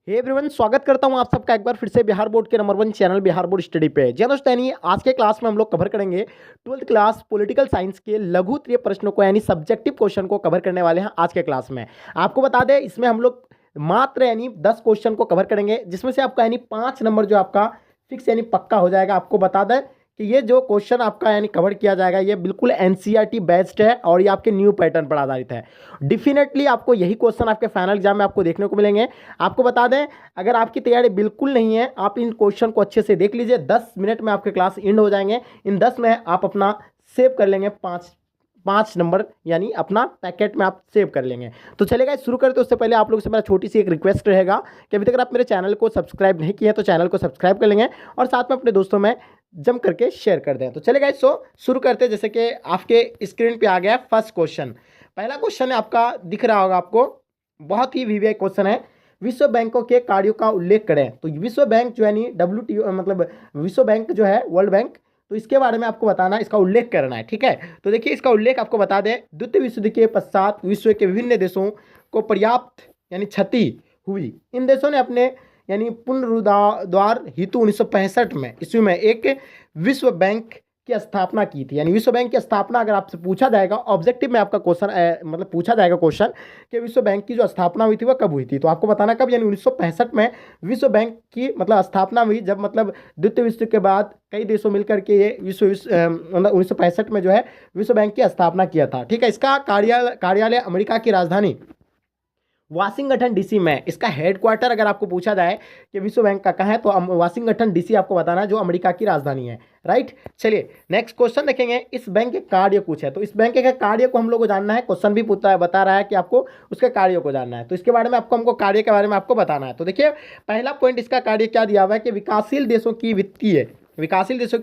Hey everyone, स्वागत करता हूं आप सबका एक बार फिर से बिहार बोर्ड के number 1 channel Bihar board study पे। जी दोस्तों, यानी आज के क्लास में हम लोग कवर करेंगे 12th क्लास पॉलिटिकल साइंस के लघु त्रिय प्रश्नों को, यानी सब्जेक्टिव क्वेश्चन को कवर करने वाले हैं आज के क्लास में। आपको बता दें, इसमें हम लोग मात्र यानी 10 क्वेश्चन को कवर करेंगे, जिसमें से आपका यानी 5 नंबर जो आपका फिक्स यानी पक्का हो जाएगा। आपको बता दें कि ये जो क्वेश्चन आपका यानी कवर किया जाएगा, ये बिल्कुल एनसीईआरटी बेस्ड है और ये आपके न्यू पैटर्न पर आधारित है। डेफिनेटली आपको यही क्वेश्चन आपके फाइनल एग्जाम में आपको देखने को मिलेंगे। आपको बता दें, अगर आपकी तैयारी बिल्कुल नहीं है, आप इन क्वेश्चन को अच्छे से देख लीजिए। 10 मिनट में आपके क्लास एंड हो जाएंगे। इन 10 में आप अपना सेव कर लेंगे पाँच नंबर, यानी अपना पैकेट में आप सेव कर लेंगे। तो चलेगा, शुरू करते उससे पहले आप लोग से मेरा छोटी सी एक रिक्वेस्ट रहेगा कि अभी तक आप मेरे चैनल को सब्सक्राइब नहीं किए हैं तो चैनल को सब्सक्राइब कर लेंगे और साथ में अपने दोस्तों में जम करके शेयर कर दें। तो चलेगा, शुरू करते हैं। जैसे कि आपके स्क्रीन पे आ गया फर्स्ट क्वेश्चन। पहला क्वेश्चन है आपका, दिख रहा होगा आपको, बहुत ही वीवीआई क्वेश्चन है। विश्व बैंकों के कार्यों का उल्लेख करें। तो विश्व बैंक जो है नहीं, WTO मतलब विश्व बैंक जो है वर्ल्ड बैंक, तो इसके बारे में आपको बताना है, इसका उल्लेख करना है। ठीक है, तो देखिए इसका उल्लेख आपको बता दें। द्वितीय विश्व युद्ध के पश्चात विश्व के विभिन्न देशों को पर्याप्त यानी क्षति हुई। इन देशों ने अपने यानी पुनरुद्धार हेतु 1965 में ईस्वी में एक विश्व बैंक की स्थापना की थी। यानी विश्व बैंक की स्थापना अगर आपसे पूछा जाएगा, ऑब्जेक्टिव में आपका क्वेश्चन मतलब पूछा जाएगा क्वेश्चन कि विश्व बैंक की जो स्थापना हुई थी वह कब हुई थी, तो आपको बताना कब, यानी 1965 में विश्व बैंक की मतलब स्थापना हुई। जब मतलब द्वितीय विश्व के बाद कई देशों मिलकर के ये मतलब 1965 में जो है विश्व बैंक की स्थापना किया था। ठीक है, इसका कार्यालय अमेरिका की राजधानी वाशिंगटन डीसी में, इसका हेडक्वार्टर अगर आपको पूछा जाए कि विश्व बैंक का कहाँ है, तो वाशिंगटन डीसी आपको बताना है, जो अमेरिका की राजधानी है। राइट, चलिए नेक्स्ट क्वेश्चन देखेंगे। इस बैंक के कार्य कुछ है, तो इस बैंक के कार्य को हम लोग को जानना है। क्वेश्चन भी बता रहा है कि आपको उसके कार्यों को जानना है, तो इसके बारे में हमको कार्य के बारे में आपको बताना है। तो देखिए पहला पॉइंट, इसका कार्य क्या दिया हुआ है कि विकासशील देशों की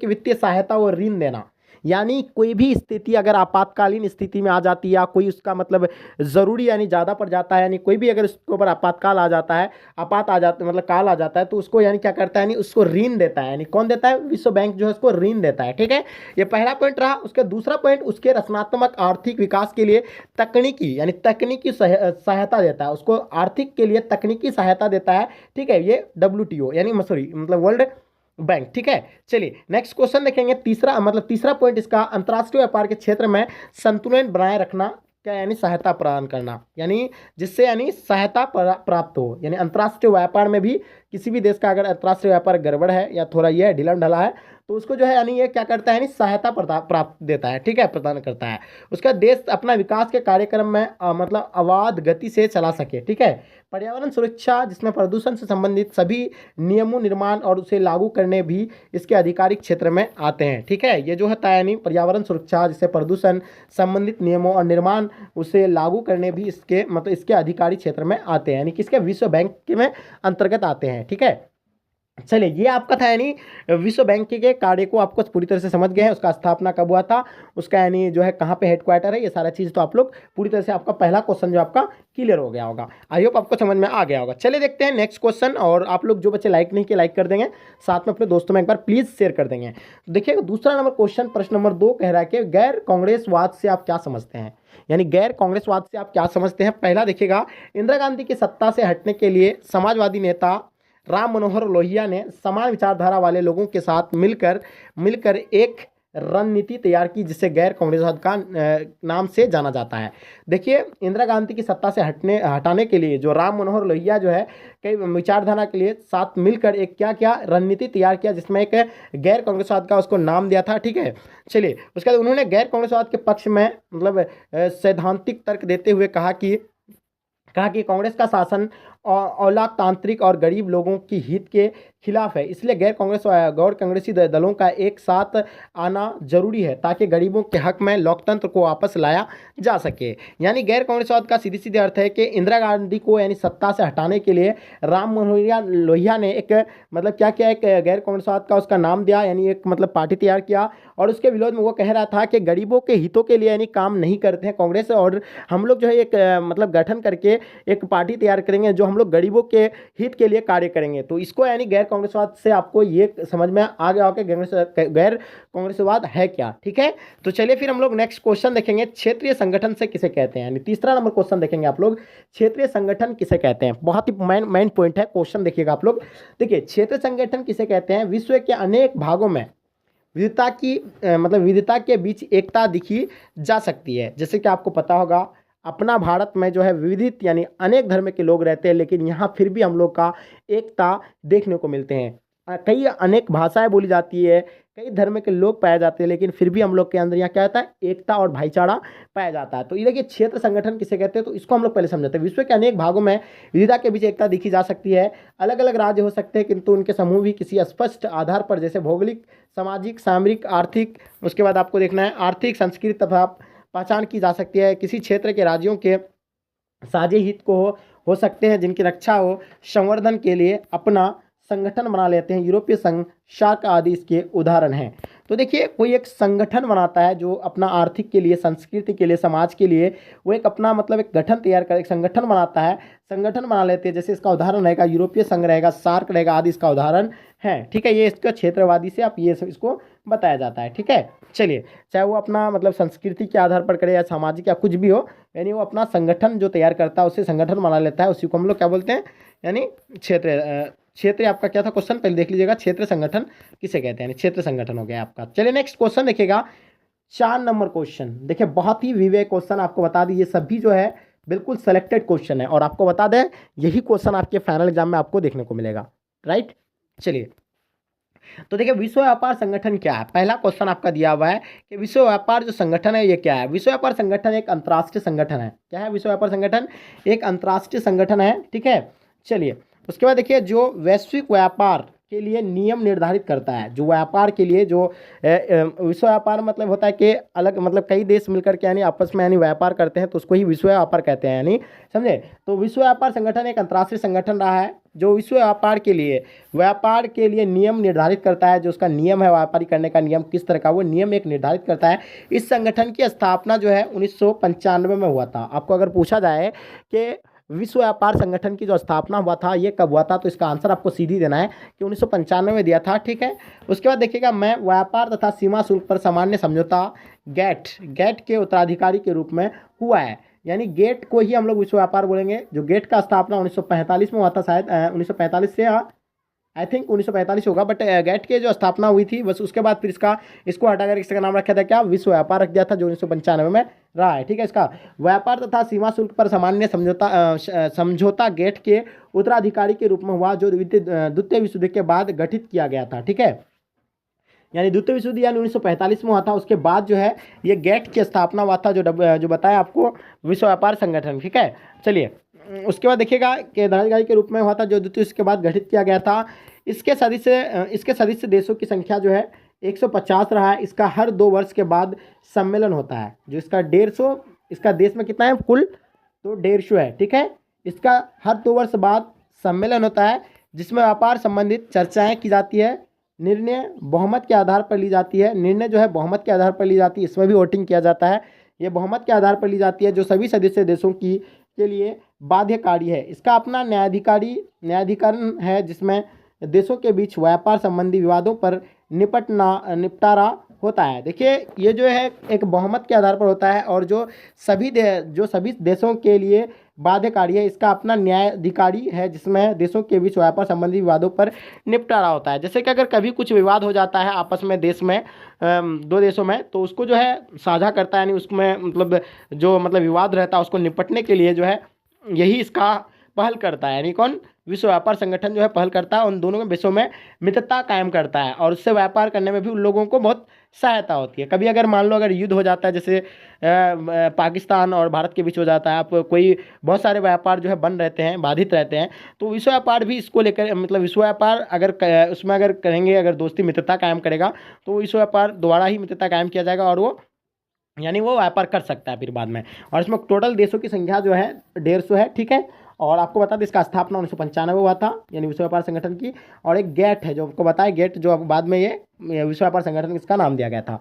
वित्तीय सहायता और ऋण देना। यानी कोई भी स्थिति अगर आपातकालीन स्थिति में आ जाती है या कोई उसका मतलब ज़रूरी यानी ज़्यादा पड़ जाता है, यानी कोई भी अगर उसके ऊपर आपातकाल आ जाता है, मतलब काल आ जाता है, तो उसको यानी क्या करता है, यानी उसको ऋण देता है। यानी कौन देता है, विश्व बैंक जो है उसको ऋण देता है। ठीक है, ये पहला पॉइंट रहा। उसका दूसरा पॉइंट, उसके रचनात्मक आर्थिक विकास के लिए तकनीकी सहायता देता है। उसको आर्थिक के लिए तकनीकी सहायता देता है। ठीक है, ये WTO यानी मतलब वर्ल्ड बैंक। ठीक है, चलिए नेक्स्ट क्वेश्चन देखेंगे। तीसरा पॉइंट इसका, अंतर्राष्ट्रीय व्यापार के क्षेत्र में संतुलन बनाए रखना, क्या यानी सहायता प्रदान करना, यानी जिससे यानी सहायता प्राप्त हो। यानी अंतर्राष्ट्रीय व्यापार में भी किसी भी देश का अगर अंतर्राष्ट्रीय व्यापार गड़बड़ है या थोड़ा यह ढीला ढला है, तो उसको जो है यानी ये क्या करता है, यानी सहायता प्राप्त देता है। ठीक है, प्रदान करता है। उसका देश अपना विकास के कार्यक्रम में मतलब अबाध गति से चला सके। ठीक है, पर्यावरण सुरक्षा, जिसमें प्रदूषण से संबंधित सभी नियमों निर्माण और उसे लागू करने भी इसके आधिकारिक क्षेत्र में आते हैं। ठीक है, ये जो होता है यानी पर्यावरण सुरक्षा, जिससे प्रदूषण संबंधित नियमों और निर्माण उसे लागू करने भी इसके आधिकारिक क्षेत्र में आते हैं, यानी किसके, विश्व बैंक में अंतर्गत आते हैं। ठीक है, चलिए ये आपका था यानी विश्व बैंक के कार्य को आपको पूरी तरह से समझ गए हैं। उसका स्थापना कब हुआ था, उसका यानी जो है कहाँ पे हेडक्वार्टर है, ये सारा चीज़ तो आप लोग पूरी तरह से, आपका पहला क्वेश्चन जो आपका क्लियर हो गया होगा। आई होप आपको समझ में आ गया होगा। चलिए देखते हैं नेक्स्ट क्वेश्चन। और आप लोग जो बच्चे लाइक नहीं किए, लाइक कर देंगे, साथ में अपने दोस्तों में एक बार प्लीज़ शेयर कर देंगे। तो देखिए दूसरा नंबर क्वेश्चन, प्रश्न नंबर 2 कह रहा है कि गैर कांग्रेसवाद से आप क्या समझते हैं। यानी गैर कांग्रेसवाद से आप क्या समझते हैं। पहला देखिएगा, इंदिरा गांधी की सत्ता से हटने के लिए समाजवादी नेता राम मनोहर लोहिया ने समान विचारधारा वाले लोगों के साथ मिलकर एक रणनीति तैयार की, जिसे गैर कांग्रेसवाद का नाम से जाना जाता है। देखिए इंदिरा गांधी की सत्ता से हटाने के लिए जो राम मनोहर लोहिया जो है कई विचारधारा के लिए साथ मिलकर एक क्या रणनीति तैयार किया, जिसमें एक गैर कांग्रेसवाद का उसको नाम दिया था। ठीक है, चलिए उसके बाद उन्होंने गैर कांग्रेसवाद के पक्ष में मतलब सैद्धांतिक तर्क देते हुए कहा कि कांग्रेस का शासन औलाकतांत्रिक और गरीब लोगों की हित के खिलाफ है, इसलिए गैर कांग्रेसी दलों का एक साथ आना जरूरी है ताकि गरीबों के हक में लोकतंत्र को वापस लाया जा सके। यानी गैर कांग्रेसवाद का सीधे अर्थ है कि इंदिरा गांधी को यानी सत्ता से हटाने के लिए राम मनोहर लोहिया ने एक मतलब क्या किया, एक गैर कांग्रेसवाद का उसका नाम दिया, यानी एक मतलब पार्टी तैयार किया, और उसके विरोध में वो कह रहा था कि गरीबों के हितों के लिए यानी काम नहीं करते हैं कांग्रेस, और हम लोग जो है एक मतलब गठन करके एक पार्टी तैयार करेंगे जो हम लोग गरीबों के हित के लिए कार्य करेंगे। तो इसको यानी गैर कांग्रेसवाद से आपको ये समझ में आ गया होगा कि गैर कांग्रेसवाद है क्या। ठीक है, तो चलिए फिर हम लोग नेक्स्ट क्वेश्चन देखेंगे, क्षेत्रीय संगठन से किसे कहते हैं। यानी तीसरा नंबर क्वेश्चन देखेंगे आप लोग, क्षेत्रीय संगठन किसे कहते हैं। बहुत ही मेन पॉइंट है, क्वेश्चन देखिएगा आप लोग। देखिए, क्षेत्रीय संगठन किसे कहते हैं, विश्व के अनेक भागों में विविधता की मतलब विविधता के बीच एकता दिखी जा सकती है। जैसे कि आपको पता होगा, अपना भारत में जो है विविधित यानी अनेक धर्म के लोग रहते हैं, लेकिन यहाँ फिर भी हम लोग का एकता देखने को मिलते हैं। कई अनेक भाषाएं बोली जाती है, कई धर्म के लोग पाए जाते हैं, लेकिन फिर भी हम लोग के अंदर यहाँ क्या होता है, एकता और भाईचारा पाया जाता है। तो ये देखिए, क्षेत्र संगठन किसे कहते हैं, तो इसको हम लोग पहले समझते हैं। विश्व के अनेक भागों में विविधता के बीच एकता दिखी जा सकती है। अलग अलग राज्य हो सकते हैं, किंतु उनके समूह भी किसी स्पष्ट आधार पर, जैसे भौगोलिक, सामाजिक, सामरिक, आर्थिक, उसके बाद आपको देखना है आर्थिक, संस्कृति तथा पहचान की जा सकती है। किसी क्षेत्र के राज्यों के साझे हित को हो सकते हैं, जिनकी रक्षा हो संवर्धन के लिए अपना संगठन बना लेते हैं। यूरोपीय संघ, सार्क आदि इसके उदाहरण हैं। तो देखिए, कोई एक संगठन बनाता है जो अपना आर्थिक के लिए, संस्कृति के लिए, समाज के लिए वो एक अपना मतलब एक गठन तैयार कर, एक संगठन बनाता है, संगठन बना लेते हैं। जैसे इसका उदाहरण रहेगा यूरोपीय संघ रहेगा, सार्क रहेगा आदि इसका उदाहरण है। ठीक है, ये इसका क्षेत्रवादी से आप ये सब इसको बताया जाता है। ठीक है, चलिए, चाहे वो अपना मतलब संस्कृति के आधार पर करे या सामाजिक या कुछ भी हो, यानी वो अपना संगठन जो तैयार करता है उसे संगठन बना लेता है, उसी को हम लोग क्या बोलते हैं, यानी क्षेत्र आपका क्या था क्वेश्चन, पहले देख लीजिएगा, क्षेत्र संगठन किसे कहते हैं, यानी क्षेत्र संगठन हो गया आपका। चलिए नेक्स्ट क्वेश्चन देखिएगा, 4 नंबर क्वेश्चन। देखिए, बहुत ही विवेक क्वेश्चन, आपको बता दी, ये सभी जो है बिल्कुल सेलेक्टेड क्वेश्चन है, और आपको बता दें यही क्वेश्चन आपके फाइनल एग्जाम में आपको देखने को मिलेगा। राइट, चलिए, तो देखिए, विश्व व्यापार संगठन क्या है। पहला क्वेश्चन आपका दिया हुआ है कि विश्व व्यापार जो संगठन है ये क्या है। विश्व व्यापार संगठन एक अंतर्राष्ट्रीय संगठन है। क्या है विश्व व्यापार संगठन, एक अंतर्राष्ट्रीय संगठन है। ठीक है, चलिए, उसके बाद देखिए, जो वैश्विक व्यापार के लिए नियम निर्धारित करता है, जो व्यापार के लिए जो विश्व व्यापार मतलब होता है कि अलग मतलब कई देश मिलकर के यानी आपस में यानी व्यापार करते हैं, तो उसको ही विश्व व्यापार कहते हैं, यानी समझे। तो विश्व व्यापार संगठन एक अंतर्राष्ट्रीय संगठन रहा है जो विश्व व्यापार के लिए नियम निर्धारित करता है। जो उसका नियम है व्यापारी करने का नियम किस तरह का, वो नियम एक निर्धारित करता है। इस संगठन की स्थापना जो है 1995 में हुआ था। आपको अगर पूछा जाए कि विश्व व्यापार संगठन की जो स्थापना हुआ था ये कब हुआ था, तो इसका आंसर आपको सीधी देना है कि 1995 में दिया था। ठीक है, उसके बाद देखिएगा, मैं व्यापार तथा सीमा शुल्क पर सामान्य समझौता गेट के उत्तराधिकारी के रूप में हुआ है। यानी गेट को ही हम लोग विश्व व्यापार बोलेंगे। जो गेट का स्थापना 1945 में हुआ था, शायद 1945 से आई थिंक 1945 होगा, बट गेट के जो स्थापना हुई थी बस उसके बाद फिर इसको हटाकर इसका नाम रखा था क्या, विश्व व्यापार रख दिया था, जो 1995 में रहा है। ठीक है, इसका व्यापार तथा सीमा शुल्क पर सामान्य समझौता गेट के उत्तराधिकारी के रूप में हुआ, जो द्वितीय विश्व युद्ध के बाद गठित किया गया था। ठीक है, यानी द्वितीय विश्व युद्ध यानी 1945 में हुआ था, उसके बाद जो है ये गेट की स्थापना हुआ था, जो बताया आपको विश्व व्यापार संगठन। ठीक है, चलिए, उसके बाद देखिएगा कि उत्तराधिकारी के रूप में हुआ था, जो द्वितीय विश्व के बाद गठित किया गया था। इसके सदस्य देशों की संख्या जो है 150 रहा है। इसका हर 2 वर्ष के बाद सम्मेलन होता है। जो इसका 150, इसका देश में कितना है कुल, तो 150 है। ठीक है, इसका हर 2 वर्ष बाद सम्मेलन होता है, जिसमें व्यापार संबंधित चर्चाएं की जाती है, निर्णय बहुमत के आधार पर ली जाती है। निर्णय जो है बहुमत के आधार पर ली जाती है, इसमें भी वोटिंग किया जाता है। ये बहुमत के आधार पर ली जाती है, जो सभी सदस्य देशों के लिए बाध्यकारी है। इसका अपना न्यायाधिकरण है, जिसमें देशों के बीच व्यापार संबंधी विवादों पर निपटारा होता है। देखिए, ये जो है एक बहुमत के आधार पर होता है, और जो सभी देशों के लिए बाध्यकारी है। इसका अपना न्यायाधिकारी है, जिसमें देशों के बीच व्यापार संबंधी विवादों पर निपटारा होता है। जैसे कि अगर कभी कुछ विवाद हो जाता है आपस में देश में, 2 देशों में, तो उसको जो है साझा करता है, यानी उसमें मतलब जो मतलब विवाद रहता है उसको निपटने के लिए जो है यही इसका पहल करता है। यानी कौन, विश्व व्यापार संगठन जो है पहल करता है, उन दोनों के देशों में मित्रता कायम करता है, और उससे व्यापार करने में भी उन लोगों को बहुत सहायता होती है। कभी अगर मान लो अगर युद्ध हो जाता है, जैसे पाकिस्तान और भारत के बीच हो जाता है, आप कोई बहुत सारे व्यापार जो है बंद रहते हैं, बाधित रहते हैं, तो विश्व व्यापार भी इसको लेकर मतलब विश्व व्यापार उसमें अगर करेंगे, अगर दोस्ती मित्रता कायम करेगा, तो विश्व व्यापार दोबारा ही मित्रता कायम किया जाएगा, और वो यानी वो व्यापार कर सकता है फिर बाद में। और इसमें टोटल देशों की संख्या जो है 150 है। ठीक है, और आपको बता दें इसका स्थापना 1995 हुआ था, यानी विश्व व्यापार संगठन की। और एक गेट है जो आपको बताया, गेट जो बाद में ये विश्व व्यापार संगठन इसका नाम दिया गया था,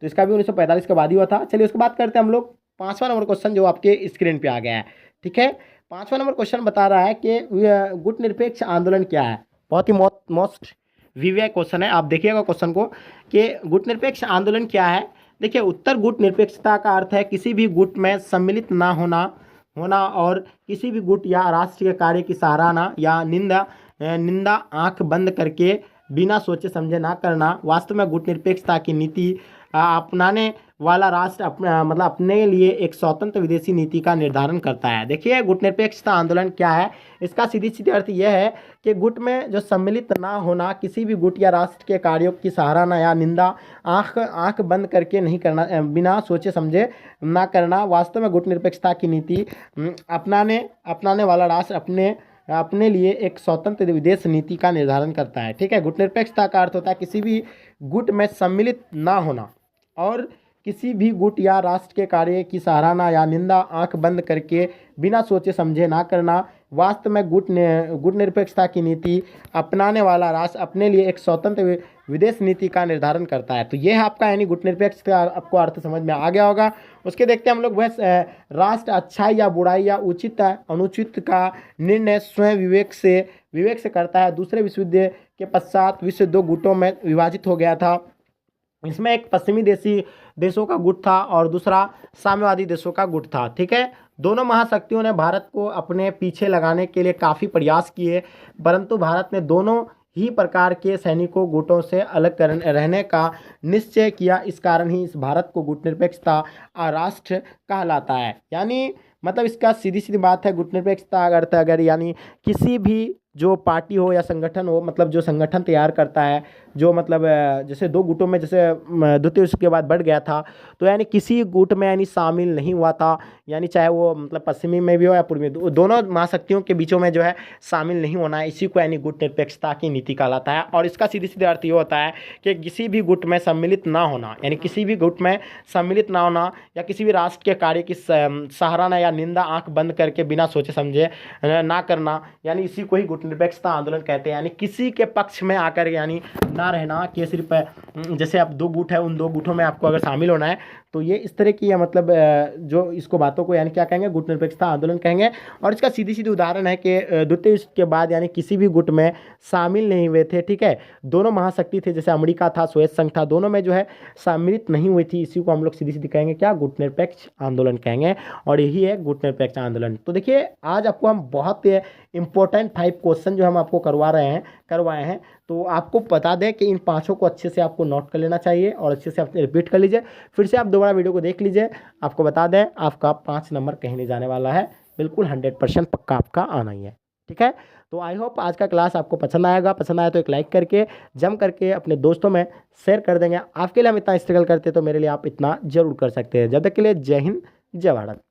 तो इसका भी 1945 के बाद ही हुआ था। चलिए, उसके बाद करते हैं हम लोग 5वां नंबर क्वेश्चन, जो आपके स्क्रीन पे आ गया है। ठीक है, 5वां नंबर क्वेश्चन बता रहा है कि गुट निरपेक्ष आंदोलन क्या है। बहुत ही मोस्ट विवेक क्वेश्चन है। आप देखिएगा क्वेश्चन को कि गुट निरपेक्ष आंदोलन क्या है। देखिए, उत्तर गुट निरपेक्षता का अर्थ है किसी भी गुट में सम्मिलित ना होना और किसी भी गुट या राष्ट्र के कार्य की सराहना या निंदा आंख बंद करके बिना सोचे समझे ना करना। वास्तव में गुट निरपेक्षता की नीति अपनाने वाला राष्ट्र अपने लिए एक स्वतंत्र विदेशी नीति का निर्धारण करता है। देखिए, गुट निरपेक्षता आंदोलन क्या है। इसका सीधी अर्थ यह है कि गुट में जो सम्मिलित ना होना, किसी भी गुट या राष्ट्र के कार्यों की सराहना या निंदा आंख बंद करके नहीं करना, बिना सोचे समझे ना करना। वास्तव में गुट निरपेक्षता की नीति अपनाने वाला राष्ट्र अपने लिए एक स्वतंत्र विदेश नीति का निर्धारण करता है। ठीक है, गुट निरपेक्षता का अर्थ होता है किसी भी गुट में सम्मिलित ना होना और किसी भी गुट या राष्ट्र के कार्य की सराहना या निंदा आंख बंद करके बिना सोचे समझे ना करना। वास्तव में गुट निरपेक्षता की नीति अपनाने वाला राष्ट्र अपने लिए एक स्वतंत्र विदेश नीति का निर्धारण करता है। तो यह है आपका यानी गुट निरपेक्ष का आपको अर्थ समझ में आ गया होगा। उसके देखते हैं हम लोग वह राष्ट्र अच्छाई या बुराई या उचित अनुचित का निर्णय स्वयं विवेक से करता है। दूसरे विश्व युद्ध के पश्चात विश्व 2 गुटों में विभाजित हो गया था। इसमें एक पश्चिमी देशों का गुट था और दूसरा साम्यवादी देशों का गुट था। ठीक है, दोनों महाशक्तियों ने भारत को अपने पीछे लगाने के लिए काफ़ी प्रयास किए, परंतु भारत ने दोनों ही प्रकार के सैनिकों गुटों से अलग रहने का निश्चय किया। इस कारण ही इस भारत को गुट निरपेक्षता राष्ट्र कहलाता है। यानी मतलब इसका सीधी बात है, गुट निरपेक्षता अर्थ अगर यानी किसी भी जो पार्टी हो या संगठन हो, मतलब जो संगठन तैयार करता है, जो मतलब जैसे 2 गुटों में जैसे द्वितीय विश्व के बाद बढ़ गया था, तो यानी किसी गुट में यानी शामिल नहीं हुआ था, यानी चाहे वो मतलब पश्चिमी में भी हो या पूर्वी, दोनों महाशक्तियों के बीचों में जो है शामिल नहीं होना है, इसी को यानी गुट निरपेक्षता की नीति कहलाता है। और इसका सीधे अर्थ ये होता है कि किसी भी गुट में सम्मिलित ना होना, यानी किसी भी गुट में सम्मिलित ना होना या किसी भी राष्ट्र के कार्य की सराहना या निंदा आंख बंद करके बिना सोचे समझे ना करना, यानी इसी को ही गुट निरपेक्षता आंदोलन कहते हैं। यानी किसी के पक्ष में आकर यानी ना रहना कि सिर्फ जैसे आप 2 गुट है, उन 2 गुटों में आपको अगर शामिल होना है, तो ये इस तरह की मतलब जो इसको बातों को यानी क्या कहेंगे, गुट निरपेक्षता आंदोलन कहेंगे। और इसका सीधी उदाहरण है कि द्वितीय विश्व के बाद यानी किसी भी गुट में शामिल नहीं हुए थे। ठीक है, दोनों महाशक्ति थे, जैसे अमेरिका था, सोवियत संघ था, दोनों में जो है सम्मिलित नहीं हुई थी। इसी को हम लोग सीधी कहेंगे क्या, गुट निरपेक्ष आंदोलन कहेंगे। और यही है गुट निरपेक्ष आंदोलन। तो देखिए, आज आपको हम बहुत इंपॉर्टेंट 5 क्वेश्चन जो हम आपको करवाए हैं, तो आपको बता दें कि इन 5 को अच्छे से आपको नोट कर लेना चाहिए और अच्छे से आप रिपीट कर लीजिए। फिर से आप दोबारा वीडियो को देख लीजिए। आपको बता दें, आपका 5 नंबर कहीं नहीं जाने वाला है, बिल्कुल 100% पक्का आपका आना ही है। ठीक है, तो आई होप आज का क्लास आपको पसंद आएगा। पसंद आया तो एक लाइक करके जम करके अपने दोस्तों में शेयर कर देंगे। आपके लिए हम इतना स्ट्रगल करते तो मेरे लिए आप इतना जरूर कर सकते हैं। जब तक के लिए जय हिंद, जय भारत।